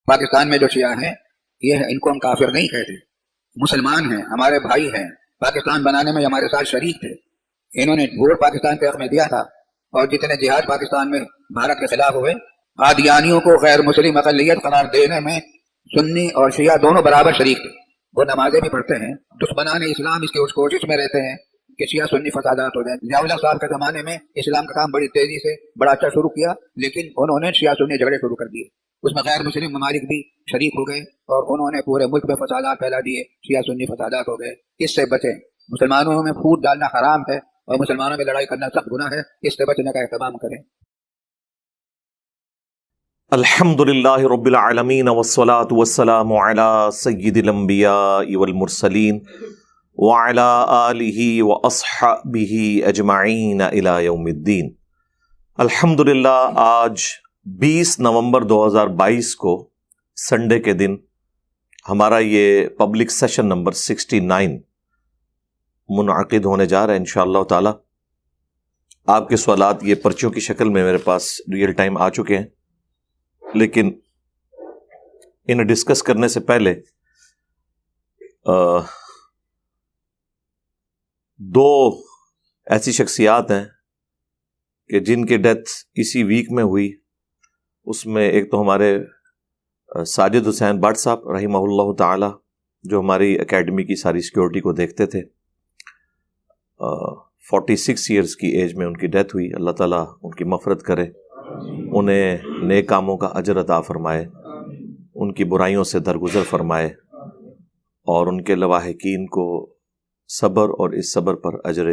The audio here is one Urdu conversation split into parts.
پاکستان میں جو شیعہ ہیں یہ ان کو ہم کافر نہیں کہتے، مسلمان ہیں، ہمارے بھائی ہیں، پاکستان بنانے میں ہمارے ساتھ شریک تھے، انہوں نے ووٹ پاکستان کے حق میں دیا تھا، اور جتنے جہاد پاکستان میں بھارت کے خلاف ہوئے، قادیانیوں کو غیر مسلم اقلیت قرار دینے میں سنی اور شیعہ دونوں برابر شریک تھے۔ وہ نمازیں بھی پڑھتے ہیں، دشمنان اسلام اس کی اس کوشش میں رہتے ہیں کہ شیعہ سنی فسادات ہو جائیں۔ ضیاء اللہ صاحب کے زمانے میں اسلام کا کام بڑی تیزی سے بڑا اچھا شروع کیا، لیکن انہوں نے شیعہ سنی جھگڑے شروع کر دیے، اس میں غیر مسلم ممالک بھی شریک ہو گئے اور انہوں نے پورے ملک میں فسادات پھیلا دیے، شیعہ سنی فسادات ہو گئے۔ اس سے بچیں، مسلمانوں میں پھوٹ ڈالنا حرام ہے اور مسلمانوں میں لڑائی کرنا سخت گناہ ہے، اس سے بچنے کا اہتمام کریں۔ الحمدللہ رب العالمین والصلاة والسلام علی سید الانبیاء والمرسلین وعلی آلہ واصحابہ اجمعین الی یوم الدین۔ الحمدللہ آج 20 نومبر 2022 کو سنڈے کے دن ہمارا یہ پبلک سیشن نمبر 69 منعقد ہونے جا رہا ہے انشاءاللہ تعالی۔ آپ کے سوالات یہ پرچیوں کی شکل میں میرے پاس ریئل ٹائم آ چکے ہیں، لیکن انہیں ڈسکس کرنے سے پہلے دو ایسی شخصیات ہیں کہ جن کی ڈیتھ اسی ویک میں ہوئی۔ اس میں ایک تو ہمارے ساجد حسین بٹ صاحب رحمہ اللہ تعالی، جو ہماری اکیڈمی کی ساری سیکیورٹی کو دیکھتے تھے، 46 ایئرز کی ایج میں ان کی ڈیتھ ہوئی۔ اللہ تعالیٰ ان کی مغفرت کرے، انہیں نیک کاموں کا اجر عطا فرمائے، ان کی برائیوں سے درگزر فرمائے، اور ان کے لواحقین کو صبر اور اس صبر پر اجر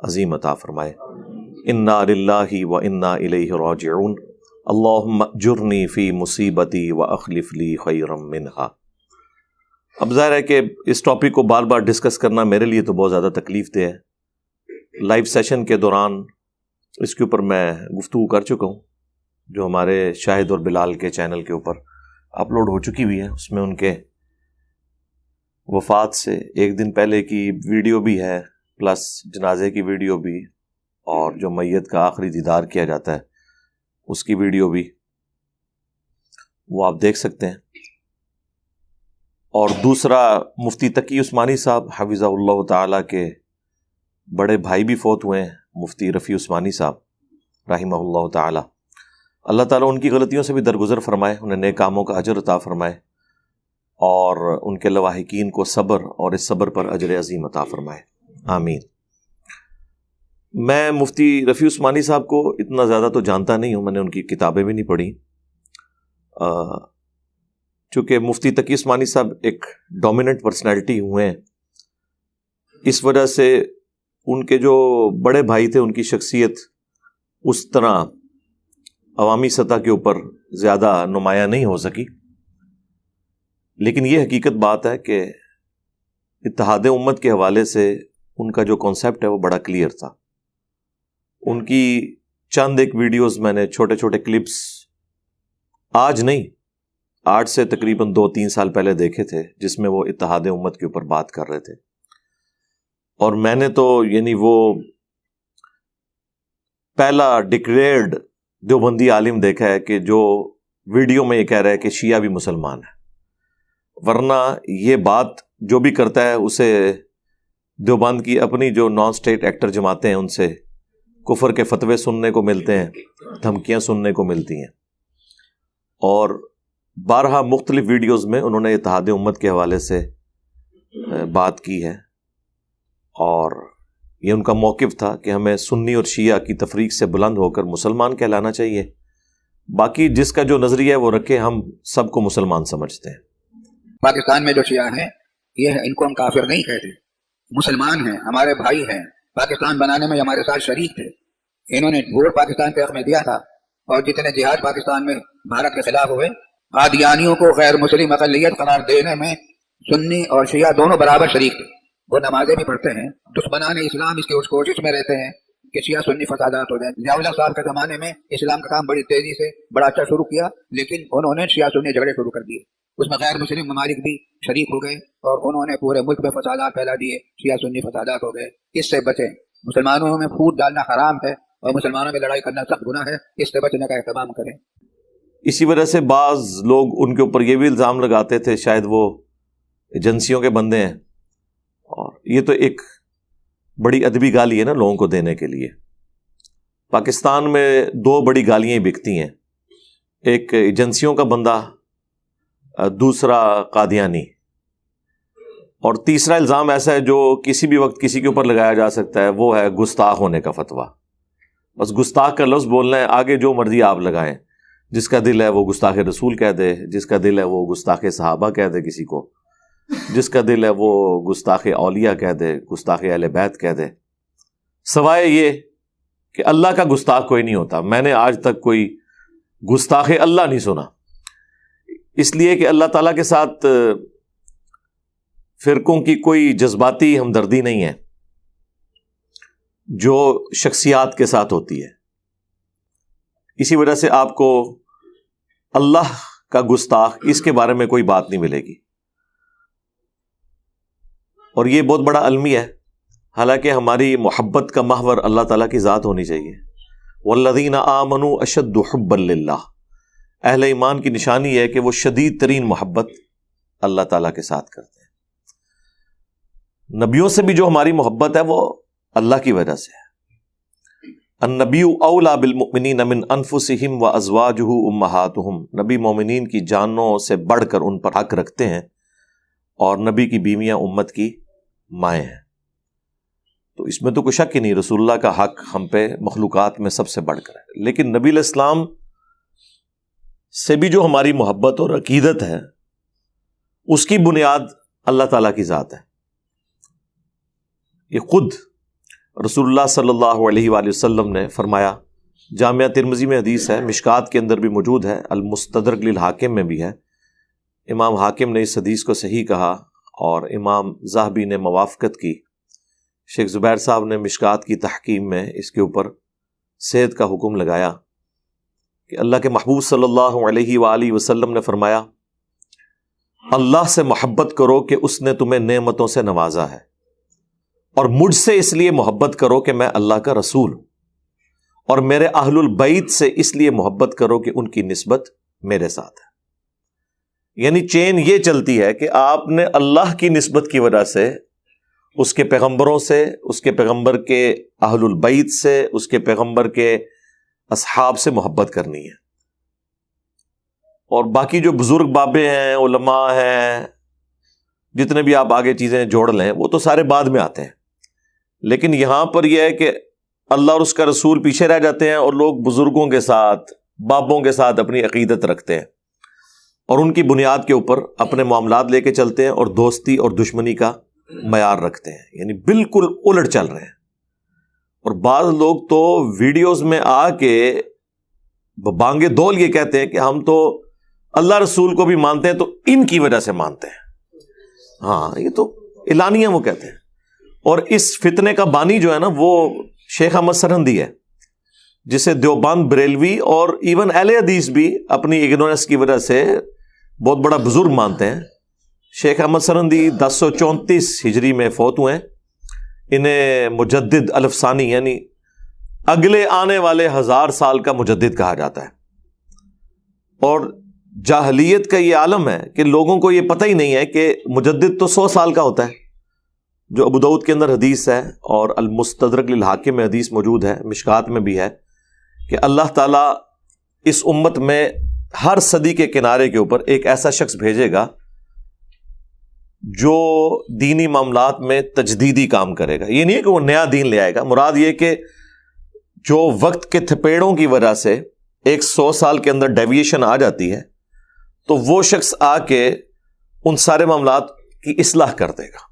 عظیم عطا فرمائے۔ انا للہ و انا الیہ راجعون، اللہم اجرنی فی مصیبتی و اخلف لی خیرا منہا۔ اب ظاہر ہے کہ اس ٹاپک کو بار بار ڈسکس کرنا میرے لیے تو بہت زیادہ تکلیف دہ ہے۔ لائیو سیشن کے دوران اس کے اوپر میں گفتگو کر چکا ہوں، جو ہمارے شاہد اور بلال کے چینل کے اوپر اپلوڈ ہو چکی ہوئی ہے۔ اس میں ان کے وفات سے ایک دن پہلے کی ویڈیو بھی ہے، پلس جنازے کی ویڈیو بھی، اور جو میت کا آخری دیدار کیا جاتا ہے اس کی ویڈیو بھی، وہ آپ دیکھ سکتے ہیں۔ اور دوسرا، مفتی تقی عثمانی صاحب حفظہ اللہ تعالیٰ کے بڑے بھائی بھی فوت ہوئے ہیں، مفتی رفیع عثمانی صاحب رحمہ اللہ تعالیٰ۔ اللہ تعالیٰ ان کی غلطیوں سے بھی درگزر فرمائے، انہیں نیک کاموں کا اجر عطا فرمائے، اور ان کے لواحقین کو صبر اور اس صبر پر اجر عظیم عطا فرمائے، آمین۔ میں مفتی رفیع عثمانی صاحب کو اتنا زیادہ تو جانتا نہیں ہوں، میں نے ان کی کتابیں بھی نہیں پڑھی، چونکہ مفتی تقی عثمانی صاحب ایک ڈومیننٹ پرسنالٹی ہوئے ہیں، اس وجہ سے ان کے جو بڑے بھائی تھے ان کی شخصیت اس طرح عوامی سطح کے اوپر زیادہ نمایاں نہیں ہو سکی۔ لیکن یہ حقیقت بات ہے کہ اتحاد امت کے حوالے سے ان کا جو کانسیپٹ ہے وہ بڑا کلیئر تھا۔ ان کی چند ایک ویڈیوز میں نے چھوٹے چھوٹے کلپس آج نہیں، آج سے تقریباً 2-3 سال پہلے دیکھے تھے، جس میں وہ اتحاد امت کے اوپر بات کر رہے تھے، اور میں نے تو یعنی وہ پہلا ڈکلیئرڈ دیوبندی عالم دیکھا ہے کہ جو ویڈیو میں یہ کہہ رہا ہے کہ شیعہ بھی مسلمان ہے، ورنہ یہ بات جو بھی کرتا ہے اسے دیوبند کی اپنی جو نان اسٹیٹ ایکٹر جماعتیں ہیں ان سے کفر کے فتوے سننے کو ملتے ہیں، دھمکیاں سننے کو ملتی ہیں، اور بارہا مختلف ویڈیوز میں انہوں نے اتحاد امت کے حوالے سے بات کی ہے، اور یہ ان کا موقف تھا کہ ہمیں سنی اور شیعہ کی تفریق سے بلند ہو کر مسلمان کہلانا چاہیے، باقی جس کا جو نظریہ ہے وہ رکھے، ہم سب کو مسلمان سمجھتے ہیں۔ پاکستان میں جو شیعہ ہیں یہ ان کو ہم کافر نہیں کہتے، مسلمان ہیں، ہمارے بھائی ہیں، پاکستان بنانے میں ہمارے ساتھ شریک تھے، انہوں نے ووٹ پاکستان کے حق میں دیا تھا، اور جتنے جہاد پاکستان میں بھارت کے خلاف ہوئے، قادیانیوں کو غیر مسلم اقلیت قرار دینے میں سنی اور شیعہ دونوں برابر شریک تھے۔ وہ نمازیں بھی پڑھتے ہیں، دشمنان اسلام اس کی اس کوشش میں رہتے ہیں کہ شیعہ سنی فسادات ہو جائیں۔ ضیاء اللہ صاحب کے زمانے میں اسلام کا کام بڑی تیزی سے بڑا اچھا شروع کیا، لیکن انہوں نے شیعہ سنی جھگڑے شروع کر دیے، اس میں غیر مسلم ممالک بھی شریک ہو گئے اور انہوں نے پورے ملک میں فسادات پھیلا دیے، شیعہ سنی فسادات ہو گئے۔ اس سے بچیں، مسلمانوں میں پھوٹ ڈالنا حرام ہے اور مسلمانوں میں لڑائی کرنا سخت گناہ ہے، اس سے بچنے کا اہتمام کریں۔ اسی وجہ سے بعض لوگ ان کے اوپر یہ بھی الزام لگاتے تھے شاید وہ ایجنسیوں کے بندے ہیں، اور یہ تو ایک بڑی ادبی گالی ہے نا لوگوں کو دینے کے لیے۔ پاکستان میں دو بڑی گالیاں بکتی ہیں، ایک ایجنسیوں کا بندہ، دوسرا قادیانی، اور تیسرا الزام ایسا ہے جو کسی بھی وقت کسی کے اوپر لگایا جا سکتا ہے، وہ ہے گستاخ ہونے کا فتویٰ۔ بس گستاخ کا لفظ بولنا ہے، آگے جو مرضی آپ لگائیں، جس کا دل ہے وہ گستاخ رسول کہہ دے، جس کا دل ہے وہ گستاخ صحابہ کہہ دے، کسی کو جس کا دل ہے وہ گستاخ اولیاء کہہ دے، گستاخ اہل بیت کہہ دے، سوائے یہ کہ اللہ کا گستاخ کوئی نہیں ہوتا۔ میں نے آج تک کوئی گستاخ اللہ نہیں سنا، اس لیے کہ اللہ تعالیٰ کے ساتھ فرقوں کی کوئی جذباتی ہمدردی نہیں ہے جو شخصیات کے ساتھ ہوتی ہے۔ اسی وجہ سے آپ کو اللہ کا گستاخ اس کے بارے میں کوئی بات نہیں ملے گی، اور یہ بہت بڑا المیہ ہے۔ حالانکہ ہماری محبت کا محور اللہ تعالیٰ کی ذات ہونی چاہیے۔ والذین آمنوا اشد حبا للہ، اہل ایمان کی نشانی ہے کہ وہ شدید ترین محبت اللہ تعالیٰ کے ساتھ کرتے ہیں۔ نبیوں سے بھی جو ہماری محبت ہے وہ اللہ کی وجہ سے ہے۔ النبی اولا بالمؤمنین من انفسہم وازواجہ امہاتہم، نبی مومنین کی جانوں سے بڑھ کر ان پر حق رکھتے ہیں، اور نبی کی بیویاں امت کی مائیں ہیں۔ تو اس میں تو کوئی شک ہی نہیں، رسول اللہ کا حق ہم پہ مخلوقات میں سب سے بڑھ کر ہے۔ لیکن نبی علیہ السلام سے بھی جو ہماری محبت اور عقیدت ہے، اس کی بنیاد اللہ تعالیٰ کی ذات ہے۔ یہ خود رسول اللہ صلی اللہ علیہ وآلہ وسلم نے فرمایا، جامعہ ترمذی میں حدیث ہے، مشکات کے اندر بھی موجود ہے، المستدرک للحاکم میں بھی ہے، امام حاکم نے اس حدیث کو صحیح کہا اور امام ذہبی نے موافقت کی۔ شیخ زبیر صاحب نے مشکات کی تحکیم میں اس کے اوپر صحت کا حکم لگایا کہ اللہ کے محبوب صلی اللہ علیہ وآلہ وسلم نے فرمایا، اللہ سے محبت کرو کہ اس نے تمہیں نعمتوں سے نوازا ہے، اور مجھ سے اس لیے محبت کرو کہ میں اللہ کا رسول ہوں، اور میرے اہل البیت سے اس لیے محبت کرو کہ ان کی نسبت میرے ساتھ ہے۔ یعنی چین یہ چلتی ہے کہ آپ نے اللہ کی نسبت کی وجہ سے اس کے پیغمبروں سے، اس کے پیغمبر کے اہل البیت سے، اس کے پیغمبر کے اصحاب سے محبت کرنی ہے، اور باقی جو بزرگ بابے ہیں، علماء ہیں، جتنے بھی آپ آگے چیزیں جوڑ لیں وہ تو سارے بعد میں آتے ہیں۔ لیکن یہاں پر یہ ہے کہ اللہ اور اس کا رسول پیچھے رہ جاتے ہیں، اور لوگ بزرگوں کے ساتھ، بابوں کے ساتھ اپنی عقیدت رکھتے ہیں، اور ان کی بنیاد کے اوپر اپنے معاملات لے کے چلتے ہیں، اور دوستی اور دشمنی کا معیار رکھتے ہیں، یعنی بالکل الٹ چل رہے ہیں۔ اور بعض لوگ تو ویڈیوز میں آ کے بانگے دول یہ کہتے ہیں کہ ہم تو اللہ رسول کو بھی مانتے ہیں تو ان کی وجہ سے مانتے ہیں۔ ہاں، یہ تو اعلانیہ وہ کہتے ہیں۔ اور اس فتنے کا بانی جو ہے نا وہ شیخ احمد سرہندی ہے، جسے دیوبند، بریلوی اور ایون اہل حدیث بھی اپنی اگنورنس کی وجہ سے بہت بڑا بزرگ مانتے ہیں۔ شیخ احمد سرہندی 1034 ہجری میں فوت ہوئے ہیں۔ انہیں مجدد الف ثانی یعنی اگلے آنے والے 1000 سال کا مجدد کہا جاتا ہے۔ اور جاہلیت کا یہ عالم ہے کہ لوگوں کو یہ پتہ ہی نہیں ہے کہ مجدد تو 100 سال کا ہوتا ہے، جو ابو داؤد کے اندر حدیث ہے، اور المستدرک للحاکم میں حدیث موجود ہے، مشکات میں بھی ہے، کہ اللہ تعالیٰ اس امت میں ہر صدی کے کنارے کے اوپر ایک ایسا شخص بھیجے گا جو دینی معاملات میں تجدیدی کام کرے گا۔ یہ نہیں ہے کہ وہ نیا دین لے آئے گا، مراد یہ کہ جو وقت کے تھپیڑوں کی وجہ سے ایک 100 سال کے اندر ڈیویشن آ جاتی ہے، تو وہ شخص آ کے ان سارے معاملات کی اصلاح کر دے گا۔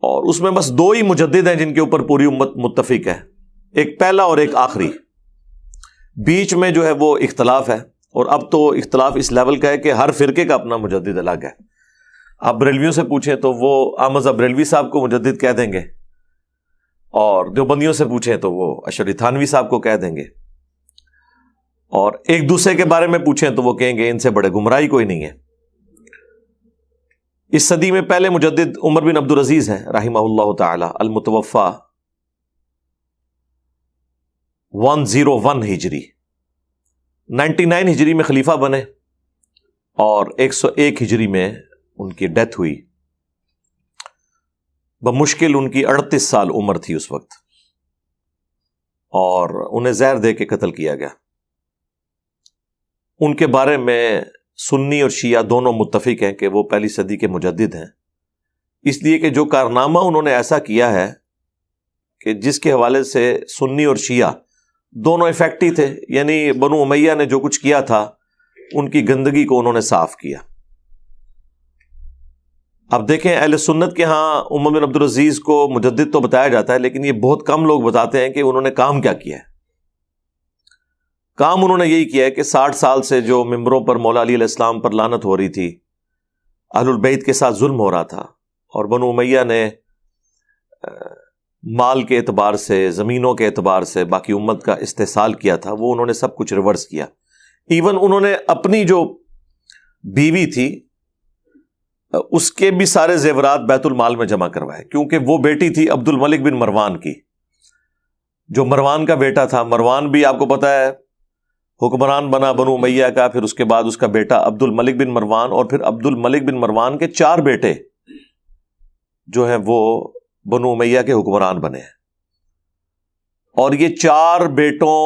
اور اس میں بس 2 ہی مجدد ہیں جن کے اوپر پوری امت متفق ہے، ایک پہلا اور ایک آخری۔ بیچ میں جو ہے وہ اختلاف ہے، اور اب تو اختلاف اس لیول کا ہے کہ ہر فرقے کا اپنا مجدد الگ ہے۔ آپ بریلویوں سے پوچھیں تو وہ احمد بریلوی صاحب کو مجدد کہہ دیں گے، اور دیوبندیوں سے پوچھیں تو وہ اشعری تھانوی صاحب کو کہہ دیں گے، اور ایک دوسرے کے بارے میں پوچھیں تو وہ کہیں گے ان سے بڑے گمراہی کوئی نہیں ہے۔ اس صدی میں پہلے مجدد عمر بن عبدالعزیز ہیں رحمہ اللہ تعالی، المتوفا 101 ہجری، 99 ہجری میں خلیفہ بنے اور 101 ہجری میں ان کی ڈیتھ ہوئی. بمشکل ان کی 38 سال عمر تھی اس وقت، اور انہیں زہر دے کے قتل کیا گیا. ان کے بارے میں سنی اور شیعہ دونوں متفق ہیں کہ وہ پہلی صدی کے مجدد ہیں، اس لیے کہ جو کارنامہ انہوں نے ایسا کیا ہے کہ جس کے حوالے سے سنی اور شیعہ دونوں افیکٹی تھے. یعنی بنو امیہ نے جو کچھ کیا تھا ان کی گندگی کو انہوں نے صاف کیا. اب دیکھیں اہل سنت کے ہاں عمر بن عبدالعزیز کو مجدد تو بتایا جاتا ہے، لیکن یہ بہت کم لوگ بتاتے ہیں کہ انہوں نے کام کیا کیا ہے. کام انہوں نے یہی کیا ہے کہ 60 سال سے جو ممبروں پر مولا علی علیہ السلام پر لعنت ہو رہی تھی، اہل البیت کے ساتھ ظلم ہو رہا تھا، اور بنو امیہ نے مال کے اعتبار سے، زمینوں کے اعتبار سے باقی امت کا استحصال کیا تھا، وہ انہوں نے سب کچھ ریورس کیا. ایون انہوں نے اپنی جو بیوی تھی اس کے بھی سارے زیورات بیت المال میں جمع کروائے، کیونکہ وہ بیٹی تھی عبد الملک بن مروان کی، جو مروان کا بیٹا تھا. مروان بھی آپ کو پتا ہے حکمران بنا بنو امیہ کا، پھر اس کے بعد اس کا بیٹا عبد الملک بن مروان، اور پھر عبد الملک بن مروان کے 4 بیٹے جو ہیں وہ بنو امیہ کے حکمران بنے ہیں. اور یہ 4 بیٹوں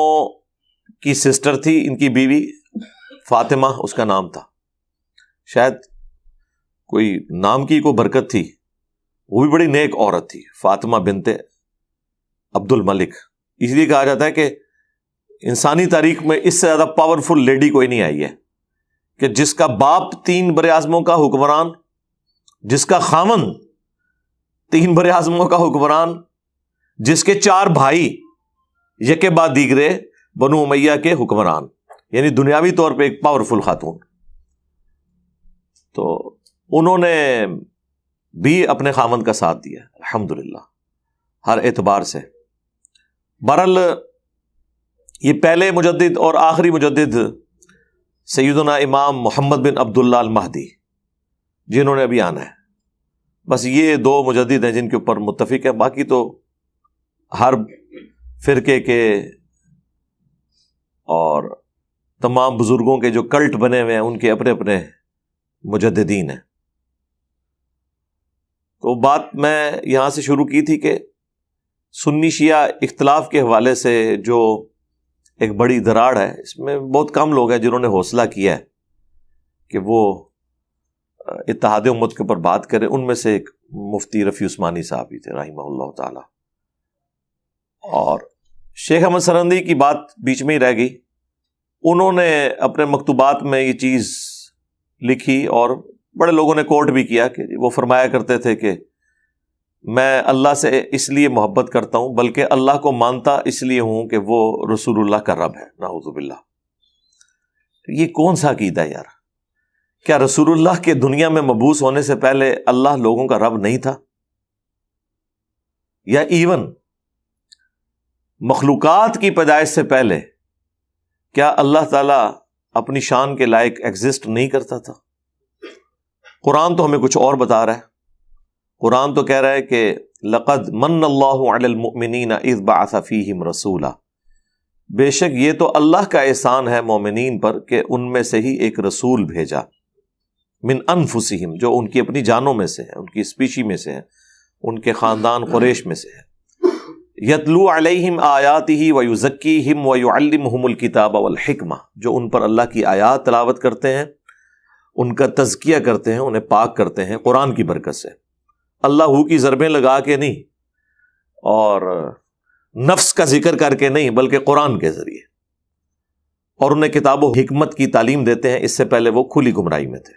کی سسٹر تھی ان کی بیوی فاطمہ اس کا نام تھا. شاید کوئی نام کی کوئی برکت تھی، وہ بھی بڑی نیک عورت تھی، فاطمہ بنت عبد الملک. اس لیے کہا جاتا ہے کہ انسانی تاریخ میں اس سے زیادہ پاورفل لیڈی کوئی نہیں آئی ہے کہ جس کا باپ 3 براعظموں کا حکمران، جس کا خاوند 3 براعظموں کا حکمران، جس کے 4 بھائی یکے بعد دیگرے بنو امیہ کے حکمران، یعنی دنیاوی طور پہ ایک پاورفل خاتون. تو انہوں نے بھی اپنے خاوند کا ساتھ دیا الحمدللہ ہر اعتبار سے. بہرحال یہ پہلے مجدد اور آخری مجدد سیدنا امام محمد بن عبداللہ المہدی جنہوں نے ابھی آنا ہے، بس یہ 2 مجدد ہیں جن کے اوپر متفق ہے. باقی تو ہر فرقے کے اور تمام بزرگوں کے جو کلٹ بنے ہوئے ہیں ان کے اپنے اپنے مجددین ہیں. تو بات میں یہاں سے شروع کی تھی کہ سنی شیعہ اختلاف کے حوالے سے جو ایک بڑی دراڑ ہے، اس میں بہت کم لوگ ہیں جنہوں نے حوصلہ کیا ہے کہ وہ اتحاد امت کے اوپر بات کریں. ان میں سے ایک مفتی رفیع عثمانی صاحب بھی تھے رحمہ اللہ تعالی، اور شیخ احمد سرندی کی بات بیچ میں ہی رہ گئی. انہوں نے اپنے مکتوبات میں یہ چیز لکھی اور بڑے لوگوں نے کوٹ بھی کیا کہ وہ فرمایا کرتے تھے کہ میں اللہ سے اس لیے محبت کرتا ہوں بلکہ اللہ کو مانتا اس لیے ہوں کہ وہ رسول اللہ کا رب ہے. نعوذ باللہ. یہ کون سا عقیدہ ہے یار؟ کیا رسول اللہ کے دنیا میں مبعوث ہونے سے پہلے اللہ لوگوں کا رب نہیں تھا؟ یا ایون مخلوقات کی پیدائش سے پہلے کیا اللہ تعالیٰ اپنی شان کے لائق ایگزسٹ نہیں کرتا تھا؟ قرآن تو ہمیں کچھ اور بتا رہا ہے. قرآن تو کہہ رہا ہے کہ لقد من اللہ علی المؤمنین اذ بعث فیہم رسولا، بے شک یہ تو اللہ کا احسان ہے مومنین پر کہ ان میں سے ہی ایک رسول بھیجا، من انفسہم، جو ان کی اپنی جانوں میں سے ہے، ان کی اسپیشی میں سے ہے، ان کے خاندان قریش میں سے ہے. یتلو علیہم آیاتہ ویزکیہم ویعلمہم الکتاب والحکمہ، جو ان پر اللہ کی آیات تلاوت کرتے ہیں، ان کا تزکیہ کرتے ہیں، انہیں پاک کرتے ہیں قرآن کی برکت سے. اللہ کی ضربیں لگا کے نہیں اور نفس کا ذکر کر کے نہیں، بلکہ قرآن کے ذریعے، اور انہیں کتاب و حکمت کی تعلیم دیتے ہیں. اس سے پہلے وہ کھلی گمراہی میں تھے.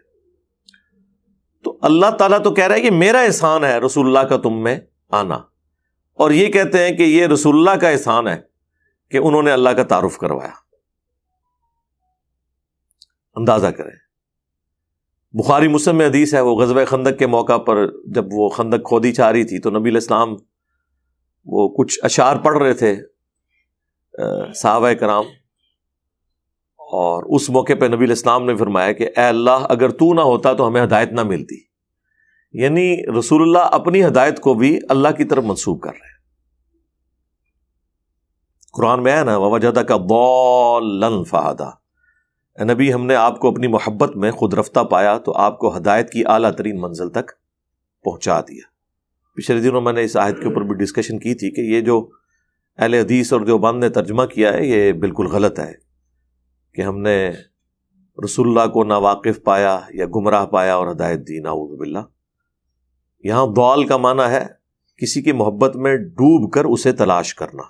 تو اللہ تعالیٰ تو کہہ رہا ہے کہ میرا احسان ہے رسول اللہ کا تم میں آنا، اور یہ کہتے ہیں کہ یہ رسول اللہ کا احسان ہے کہ انہوں نے اللہ کا تعارف کروایا. اندازہ کریں. بخاری مسلم میں حدیث ہے، وہ غزوہ خندق کے موقع پر جب وہ خندق کھودی چاہ رہی تھی تو نبی علیہ السلام وہ کچھ اشعار پڑھ رہے تھے صحابہ کرام، اور اس موقع پہ نبی علیہ السلام نے فرمایا کہ اے اللہ اگر تو نہ ہوتا تو ہمیں ہدایت نہ ملتی. یعنی رسول اللہ اپنی ہدایت کو بھی اللہ کی طرف منسوب کر رہے ہیں. قرآن میں ہے نا وَوَجَدَكَ ضَالًّا فَهَدَىٰ، اے نبی ہم نے آپ کو اپنی محبت میں خود رفتہ پایا تو آپ کو ہدایت کی اعلیٰ ترین منزل تک پہنچا دیا. پچھلے دنوں میں نے اس آیت کے اوپر بھی ڈسکشن کی تھی کہ یہ جو اہل حدیث اور دیوبند نے ترجمہ کیا ہے یہ بالکل غلط ہے کہ ہم نے رسول اللہ کو ناواقف پایا یا گمراہ پایا اور ہدایت دی. نعوذ باللہ. یہاں ضال کا معنی ہے کسی کی محبت میں ڈوب کر اسے تلاش کرنا.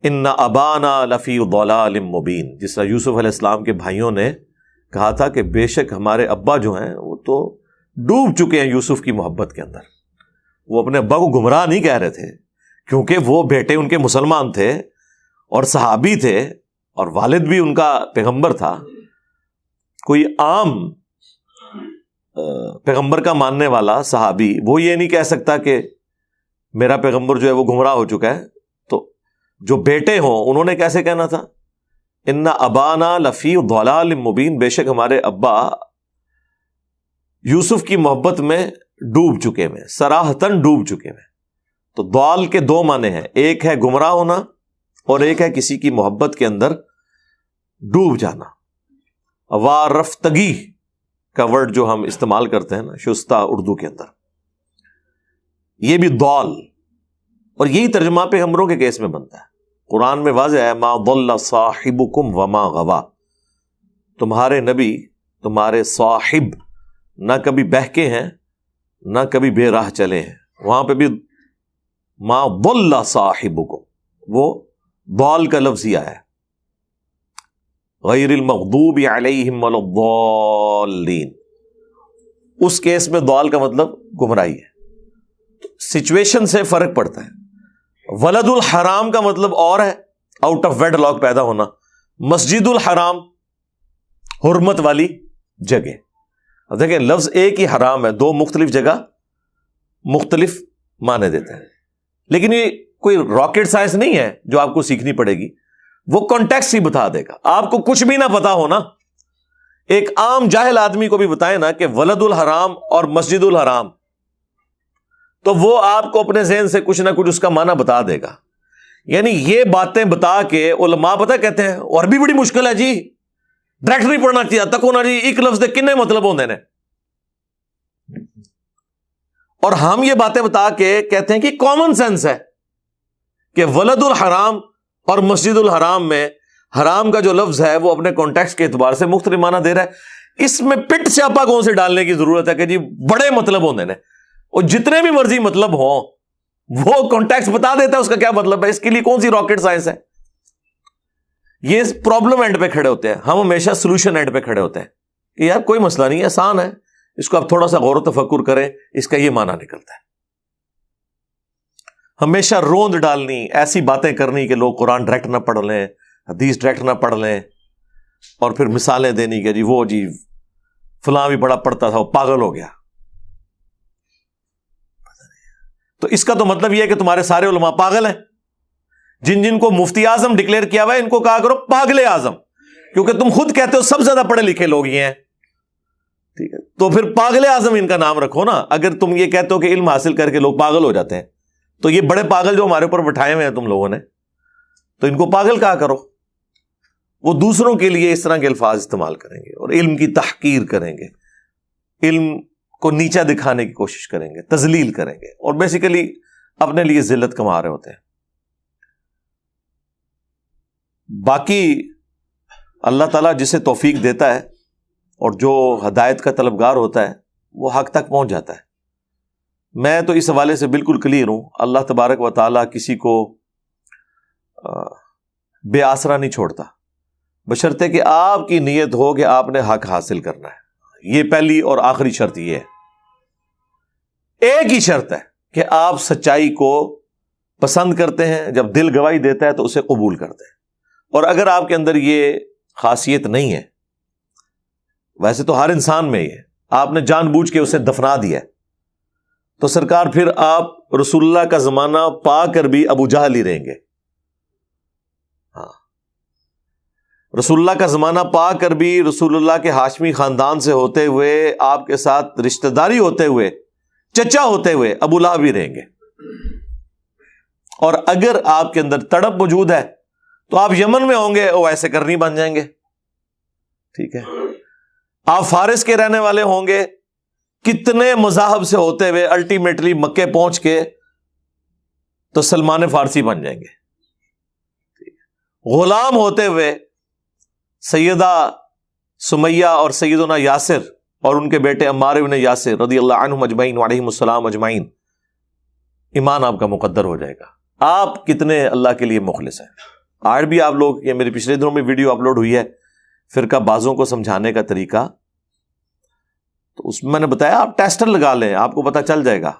ان ابانا لفی ضلال مبین، جس طرح یوسف علیہ السلام کے بھائیوں نے کہا تھا کہ بے شک ہمارے ابا جو ہیں وہ تو ڈوب چکے ہیں یوسف کی محبت کے اندر. وہ اپنے ابا کو گمراہ نہیں کہہ رہے تھے کیونکہ وہ بیٹے ان کے مسلمان تھے اور صحابی تھے اور والد بھی ان کا پیغمبر تھا. کوئی عام پیغمبر کا ماننے والا صحابی وہ یہ نہیں کہہ سکتا کہ میرا پیغمبر جو ہے وہ گمراہ ہو چکا ہے. تو جو بیٹے ہوں انہوں نے کیسے کہنا تھا؟ ان ابانا لفی ضلال مبین، بے شک ہمارے ابا یوسف کی محبت میں ڈوب چکے ہیں، صراحتاً ڈوب چکے ہیں. تو ضال کے دو معنی ہیں، ایک ہے گمراہ ہونا اور ایک ہے کسی کی محبت کے اندر ڈوب جانا. وارفتگی کا ورڈ جو ہم استعمال کرتے ہیں نا شستہ اردو کے اندر، یہ بھی ضال، اور یہی ترجمہ پیغمبروں کے کیس میں بنتا ہے. قرآن میں واضح ہے ما ضل صاحبکم وما غوا، تمہارے نبی تمہارے صاحب نہ کبھی بہکے ہیں نہ کبھی بے راہ چلے ہیں. وہاں پہ بھی ما ضل صاحبکم، وہ ضال کا لفظ ہی آیا ہے، غیر المغضوب علیہم ولا الضالین. اس کیس میں ضال کا مطلب گمراہی ہے. سچویشن سے فرق پڑتا ہے. ولد الحرام کا مطلب اور ہے، آؤٹ آف ویڈ لاک پیدا ہونا. مسجد الحرام حرمت والی جگہ. اب دیکھیں لفظ ایک ہی حرام ہے، دو مختلف جگہ مختلف معنی دیتے ہیں. لیکن یہ کوئی راکٹ سائنس نہیں ہے جو آپ کو سیکھنی پڑے گی، وہ کانٹیکسٹ ہی بتا دے گا. آپ کو کچھ بھی نہ پتا ہونا، ایک عام جاہل آدمی کو بھی بتائے نا کہ ولد الحرام اور مسجد الحرام، تو وہ آپ کو اپنے ذہن سے کچھ نہ کچھ اس کا معنی بتا دے گا. یعنی یہ باتیں بتا کے علماء پتہ کہتے ہیں اور بھی بڑی مشکل ہے جی، ڈائریکٹ نہیں پڑھنا چاہیے تک ہونا جی ایک لفظ دے کنے مطلب ہوندے نے. اور ہم یہ باتیں بتا کے کہتے ہیں کہ کامن سینس ہے کہ ولد الحرام اور مسجد الحرام میں حرام کا جو لفظ ہے وہ اپنے کانٹیکسٹ کے اعتبار سے مختلف معنی دے رہا ہے. اس میں پٹ سیاپا کون سے ڈالنے کی ضرورت ہے کہ جی بڑے مطلب ہوندے نے، اور جتنے بھی مرضی مطلب ہوں وہ کانٹیکسٹ بتا دیتا ہے اس کا کیا مطلب ہے. اس کے لیے کون سی راکٹ سائنس ہے؟ یہ پرابلم اینڈ پہ کھڑے ہوتے ہیں، ہم ہمیشہ سولوشن اینڈ پہ کھڑے ہوتے ہیں کہ یار کوئی مسئلہ نہیں ہے، آسان ہے، اس کو آپ تھوڑا سا غور و تفکر کریں، اس کا یہ معنی نکلتا ہے. ہمیشہ روند ڈالنی، ایسی باتیں کرنی کہ لوگ قرآن ڈائریکٹ نہ پڑھ لیں، حدیث ڈائریکٹ نہ پڑھ لیں، اور پھر مثالیں دینی کہ جی وہ جی فلاں بھی بڑا پڑھتا تھا وہ پاگل ہو گیا. تو اس کا تو مطلب یہ ہے کہ تمہارے سارے علماء پاگل ہیں. جن جن کو مفتی اعظم ڈکلیئر کیا ہوا ہے ان کو کہا کرو پاگل اعظم، کیونکہ تم خود کہتے ہو سب سے زیادہ پڑھے لکھے لوگ یہ ہیں. ٹھیک ہے، تو پھر پاگل اعظم ان کا نام رکھو نا. اگر تم یہ کہتے ہو کہ علم حاصل کر کے لوگ پاگل ہو جاتے ہیں، تو یہ بڑے پاگل جو ہمارے اوپر بٹھائے ہوئے ہیں تم لوگوں نے، تو ان کو پاگل کہا کرو. وہ دوسروں کے لیے اس طرح کے الفاظ استعمال کریں گے اور علم کی تحقیر کریں گے، علم کو نیچا دکھانے کی کوشش کریں گے، تذلیل کریں گے، اور بیسیکلی اپنے لیے ذلت کما رہے ہوتے ہیں. باقی اللہ تعالیٰ جسے توفیق دیتا ہے اور جو ہدایت کا طلبگار ہوتا ہے وہ حق تک پہنچ جاتا ہے. میں تو اس حوالے سے بالکل کلیئر ہوں، اللہ تبارک و تعالیٰ کسی کو بے آسرا نہیں چھوڑتا، بشرطے کہ آپ کی نیت ہو کہ آپ نے حق حاصل کرنا ہے. یہ پہلی اور آخری شرط یہ ہے. ایک ہی شرط ہے کہ آپ سچائی کو پسند کرتے ہیں، جب دل گواہی دیتا ہے تو اسے قبول کرتے ہیں. اور اگر آپ کے اندر یہ خاصیت نہیں ہے، ویسے تو ہر انسان میں یہ ہے، آپ نے جان بوجھ کے اسے دفنا دیا ہے، تو سرکار پھر آپ رسول اللہ کا زمانہ پا کر بھی ابو جہل ہی رہیں گے. ہاں، رسول اللہ کا زمانہ پا کر بھی رسول اللہ کے ہاشمی خاندان سے ہوتے ہوئے، آپ کے ساتھ رشتہ داری ہوتے ہوئے، چچا ہوتے ہوئے ابو لہب بھی رہیں گے. اور اگر آپ کے اندر تڑپ موجود ہے تو آپ یمن میں ہوں گے وہ ایسے کرنی بن جائیں گے. ٹھیک ہے، آپ فارس کے رہنے والے ہوں گے، کتنے مذاہب سے ہوتے ہوئے الٹیمیٹلی مکے پہنچ کے تو سلمان فارسی بن جائیں گے. غلام ہوتے ہوئے سیدہ سمیہ اور سیدنا یاسر اور ان کے بیٹے عمار بن یاسر رضی اللہ عنہم اجمعین وعلیہم السلام اجمعین، ایمان آپ کا مقدر ہو جائے گا. آپ کتنے اللہ کے لیے مخلص ہیں. آج بھی آپ لوگ، یہ میرے پچھلے دنوں میں ویڈیو اپلوڈ ہوئی ہے فرقہ بازوں کو سمجھانے کا طریقہ، تو اس میں نے بتایا آپ ٹیسٹر لگا لیں، آپ کو پتہ چل جائے گا.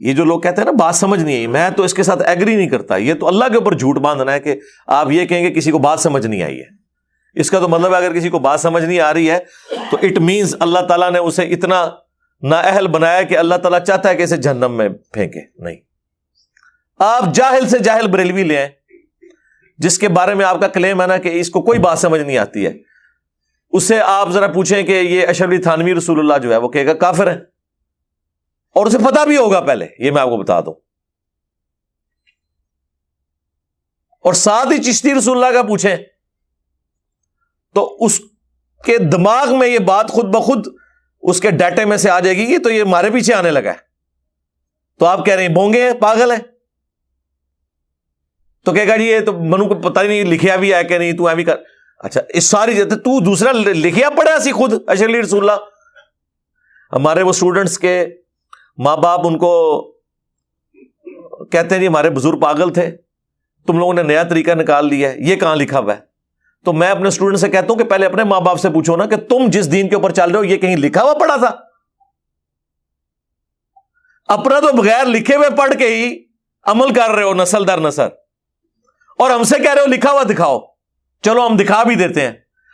یہ جو لوگ کہتے ہیں نا بات سمجھ نہیں آئی، میں تو اس کے ساتھ ایگری نہیں کرتا. یہ تو اللہ کے اوپر جھوٹ باندھنا ہے کہ آپ یہ کہیں گے کسی کو بات سمجھ نہیں آئی ہے. اس کا تو مطلب ہے اگر کسی کو بات سمجھ نہیں آ رہی ہے تو اٹ مینز اللہ تعالیٰ نے اسے اتنا نااہل بنایا کہ اللہ تعالیٰ چاہتا ہے کہ اسے جہنم میں پھینکے. نہیں، آپ جاہل سے جاہل بریلوی لے آئیں جس کے بارے میں آپ کا کلیم ہے نا کہ اس کو کوئی بات سمجھ نہیں آتی ہے، اس سے آپ ذرا پوچھیں کہ یہ اشرف علی تھانوی رسول اللہ جو ہے وہ کہے گا کافر ہے، اور اسے پتا بھی ہوگا پہلے، یہ میں آپ کو بتا دوں. اور ساتھ ہی چشتی رسول اللہ کا پوچھیں تو اس کے دماغ میں یہ بات خود بخود اس کے ڈیٹے میں سے آ جائے گی کہ تو یہ ہمارے پیچھے آنے لگا ہے. تو آپ کہہ رہے ہیں بونگے ہیں، پاگل ہے، تو کہے گا جی یہ تو منو کو پتہ ہی نہیں لکھیا بھی ہے کہ نہیں، تو ایوی کر. اچھا اس ساری تو دوسرا لکھیا پڑھا سی خود اشرف علی رسول اللہ. ہمارے وہ اسٹوڈنٹس کے ماں باپ ان کو کہتے ہیں جی ہمارے بزرگ پاگل تھے، تم لوگوں نے نیا طریقہ نکال لیا ہے، یہ کہاں لکھا ہوا ہے؟ تو میں اپنے اسٹوڈنٹ سے کہتا ہوں کہ پہلے اپنے ماں باپ سے پوچھو نا کہ تم جس دین کے اوپر چل رہے ہو یہ کہیں لکھا ہوا پڑھا تھا؟ اپنا تو بغیر لکھے ہوئے پڑھ کے ہی عمل کر رہے ہو نسل در نسل، اور ہم سے کہہ رہے ہو لکھا ہوا دکھاؤ. چلو ہم دکھا بھی دیتے ہیں،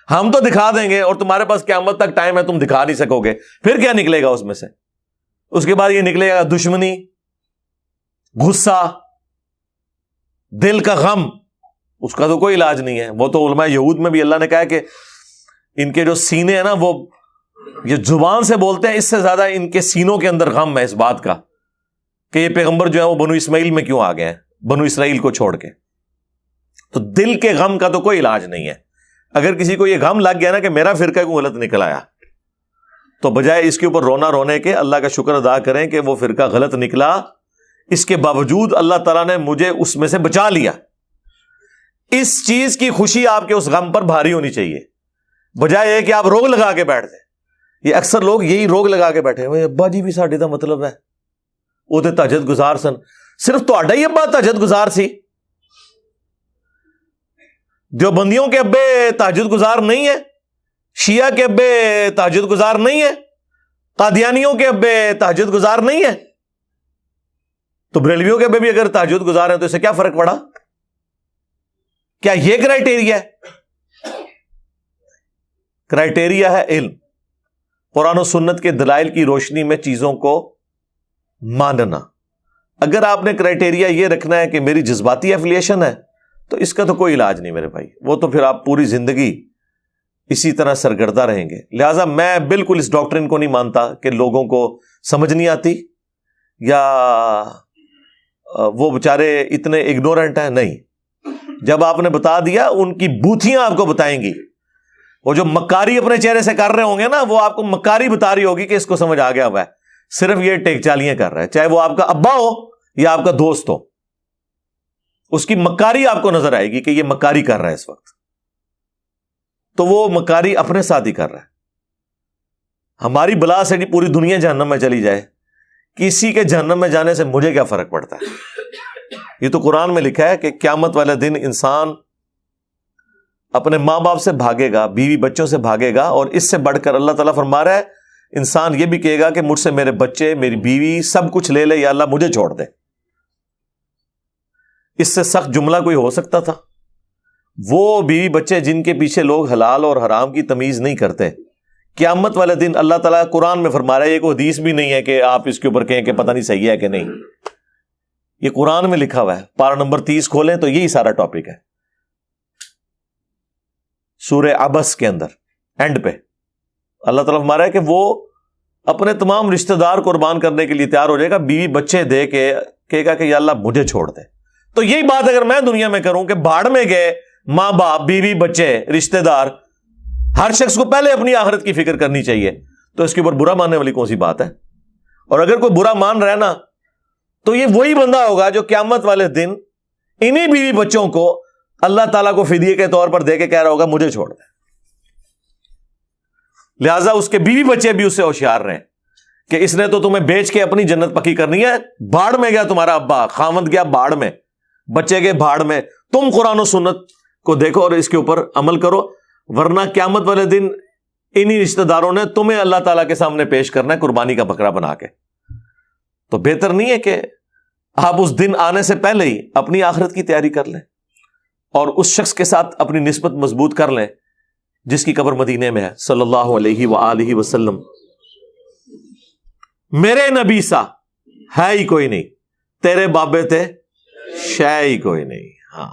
ہم تو دکھا دیں گے، اور تمہارے پاس قیامت تک ٹائم ہے، تم دکھا نہیں سکو گے. پھر کیا نکلے گا اس میں سے؟ اس کے بعد یہ نکلے گا دشمنی، غصہ، دل کا غم. اس کا تو کوئی علاج نہیں ہے. وہ تو علماء یہود میں بھی اللہ نے کہا کہ ان کے جو سینے ہیں نا وہ یہ زبان سے بولتے ہیں، اس سے زیادہ ان کے سینوں کے اندر غم ہے اس بات کا کہ یہ پیغمبر جو ہے وہ بنو اسماعیل میں کیوں آ گئے ہیں، بنو اسرائیل کو چھوڑ کے. تو دل کے غم کا تو کوئی علاج نہیں ہے. اگر کسی کو یہ غم لگ گیا نا کہ میرا فرقہ کو غلط نکل آیا، تو بجائے اس کے اوپر رونا رونے کے اللہ کا شکر ادا کریں کہ وہ فرقہ غلط نکلا، اس کے باوجود اللہ تعالیٰ نے مجھے اس میں سے بچا لیا. اس چیز کی خوشی آپ کے اس غم پر بھاری ہونی چاہیے، بجائے یہ کہ آپ روگ لگا کے بیٹھ جائیں. یہ اکثر لوگ یہی روگ لگا کے بیٹھے ہوئے، ابا جی بھی ساڈے دا مطلب ہے وہ تے تہجد گزار سن. صرف تہاڈا ہی ابا تہجد گزار سی؟ دیوبندیوں کے ابے تہجد گزار نہیں ہے؟ شیعہ کے ابے تہجد گزار نہیں ہے؟ قادیانیوں کے ابے تہجد گزار نہیں ہے؟ تو بریلویوں کے ابے بھی اگر تہجد گزار ہیں تو اسے کیا فرق پڑا؟ کیا یہ کرائٹیریا ہے؟ کرائٹیریا ہے علم، قرآن و سنت کے دلائل کی روشنی میں چیزوں کو ماننا. اگر آپ نے کرائٹیریا یہ رکھنا ہے کہ میری جذباتی ایفیلیشن ہے تو اس کا تو کوئی علاج نہیں میرے بھائی. وہ تو پھر آپ پوری زندگی اسی طرح سرگردہ رہیں گے. لہٰذا میں بالکل اس ڈاکٹرن کو نہیں مانتا کہ لوگوں کو سمجھ نہیں آتی یا وہ بیچارے اتنے اگنورنٹ ہیں. نہیں، جب آپ نے بتا دیا ان کی بوتھیاں آپ کو بتائیں گی. وہ جو مکاری اپنے چہرے سے کر رہے ہوں گے نا، وہ آپ کو مکاری بتا رہی ہوگی کہ اس کو سمجھ آ گیا ہوا ہے، صرف یہ ٹیک چالیاں کر رہا ہے، چاہے وہ آپ کا ابا ہو یا آپ کا دوست ہو. اس کی مکاری آپ کو نظر آئے گی کہ یہ مکاری کر رہا ہے اس وقت. تو وہ مکاری اپنے ساتھ ہی کر رہا ہے. ہماری بلا سے پوری دنیا جہنم میں چلی جائے، کسی کے جہنم میں جانے سے مجھے کیا فرق پڑتا ہے؟ یہ تو قرآن میں لکھا ہے کہ قیامت والے دن انسان اپنے ماں باپ سے بھاگے گا، بیوی بچوں سے بھاگے گا، اور اس سے بڑھ کر اللہ تعالیٰ فرما رہا ہے انسان یہ بھی کہے گا کہ مجھ سے میرے بچے، میری بیوی، سب کچھ لے لے یا اللہ مجھے چھوڑ دے. اس سے سخت جملہ کوئی ہو سکتا تھا؟ وہ بیوی بچے جن کے پیچھے لوگ حلال اور حرام کی تمیز نہیں کرتے، قیامت والے دن اللہ تعالیٰ قرآن میں فرما رہا ہے، یہ کوئی حدیث بھی نہیں ہے کہ آپ اس کے اوپر کہیں کہ پتہ نہیں صحیح ہے کہ نہیں، یہ قرآن میں لکھا ہوا ہے. پارہ نمبر 30 کھولیں تو یہی سارا ٹاپک ہے. سورہ عبس کے اندر اینڈ پہ اللہ تعالیٰ فرما رہا ہے کہ وہ اپنے تمام رشتہ دار قربان کرنے کے لیے تیار ہو جائے گا، بیوی بچے دے کے کہے گا کہ یا اللہ مجھے چھوڑ دے. تو یہی بات اگر میں دنیا میں کروں کہ بھاڑ میں گئے ماں باپ، بیوی بچے، رشتہ دار، ہر شخص کو پہلے اپنی آخرت کی فکر کرنی چاہیے. تو اس کے اوپر برا ماننے والی کون سی بات ہے؟ اور اگر کوئی برا مان رہا ہے نا تو یہ وہی بندہ ہوگا جو قیامت والے دن انہی بیوی بچوں کو اللہ تعالیٰ کو فدیے کے طور پر دے کے کہہ رہا ہوگا مجھے چھوڑ دے. لہٰذا اس کے بیوی بچے بھی اس سے ہوشیار رہیں کہ اس نے تو تمہیں بیچ کے اپنی جنت پکی کرنی ہے. بھاڑ میں گیا تمہارا ابا، خاوند گیا بھاڑ میں، بچے گئے بھاڑ میں. تم قرآن و سنت کو دیکھو اور اس کے اوپر عمل کرو، ورنہ قیامت والے دن انہی رشتہ داروں نے تمہیں اللہ تعالیٰ کے سامنے پیش کرنا ہے قربانی کا بکرا بنا کے. تو بہتر نہیں ہے کہ آپ اس دن آنے سے پہلے ہی اپنی آخرت کی تیاری کر لیں اور اس شخص کے ساتھ اپنی نسبت مضبوط کر لیں جس کی قبر مدینے میں ہے صلی اللہ علیہ وآلہ وسلم. میرے نبی سا ہے ہی کوئی نہیں، تیرے بابے تھے شے ہی کوئی نہیں. ہاں